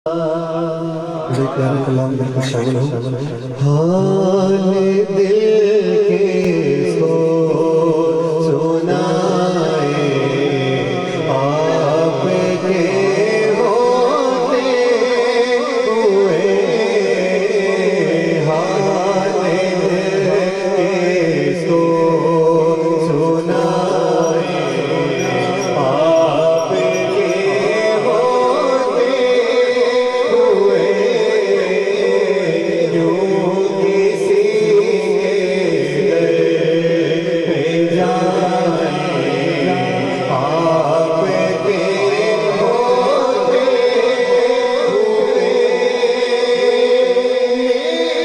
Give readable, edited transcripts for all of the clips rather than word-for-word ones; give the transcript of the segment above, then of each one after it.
پیارا کلام دل کو شامل ہو حال دل کے سنائے آپ کے ہوتے ہوئے حال دل کے سنائے آپ کے ہوتے ہوئے یوں کسی کے پہ جائیں آپ کے ہوتے ہوئے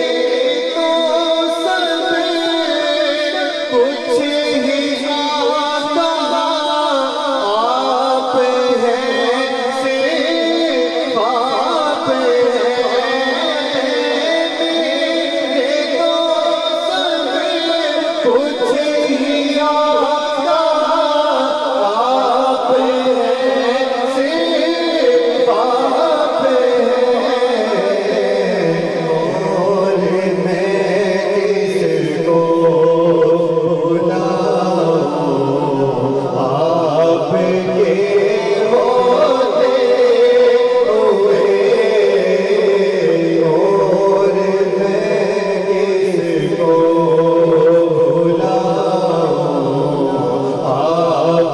تو سب کچھ ہی آتا آپ ہیں صرف آپ ہیں تو سب کچھ ہی آتا آپ ہیں صرف آپ ہیں اور میں کس کو بلاؤں آپ کے ہوتے ہوئے اور میں کس کو بلاؤں آپ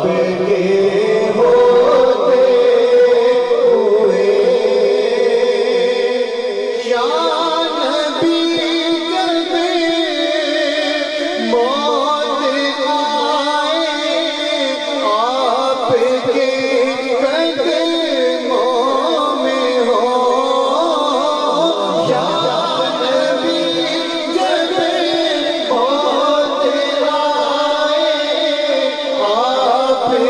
کے ہوتے ہوئے یا نبی جب موت آئے آپ کے قدموں میں ہو یا نبی جب موت آئے آپ کے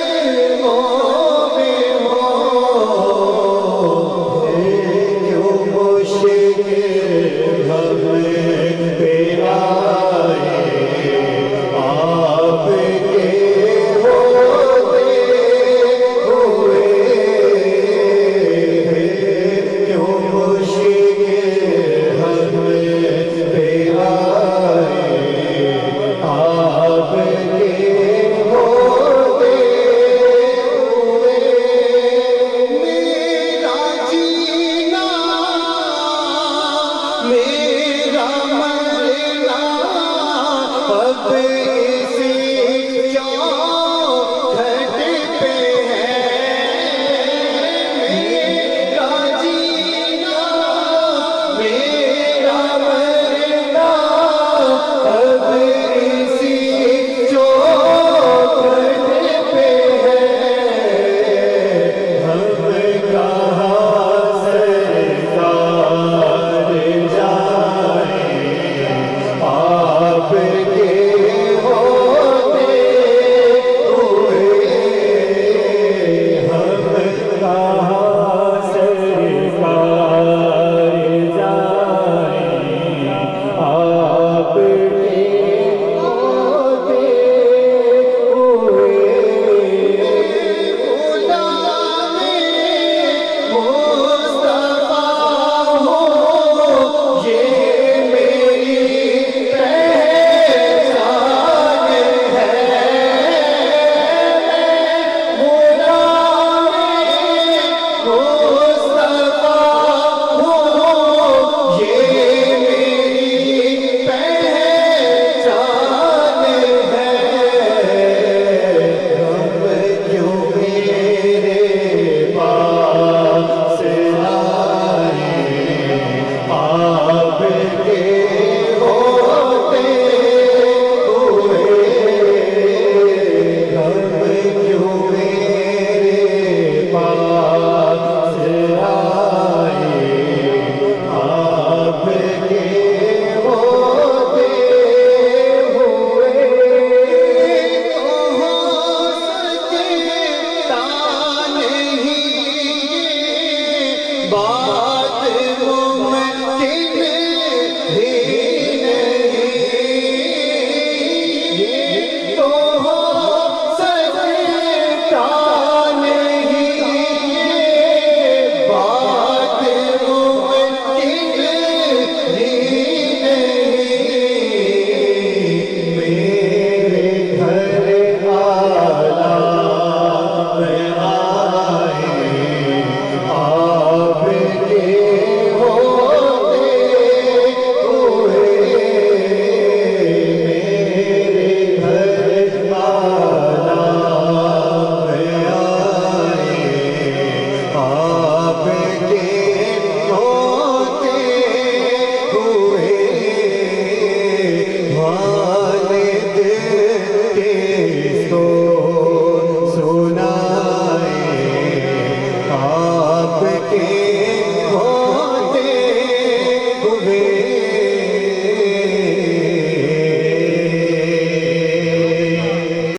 قدموں میں ہو کیوں مشکل ہمیں پہ آئے آپ کے ہوتے ہوئے کیوں مشکل ہمیں پہ آئے آپ کے ہوتے ہوئے میرا جینا میرا مرنا اب اسی چوکھٹ پہ ہے میرا جینا میرا مرنا اب اسی چوکھٹ پہ ہے ہم کہاں سرکار جائیں آپ کے ہوتے ہوئے ہم کہاں سرکار جائیں آپ کے ہوتے ہوئے غلام مصطفیٰ ہو یہ میری پہچان ہے غلام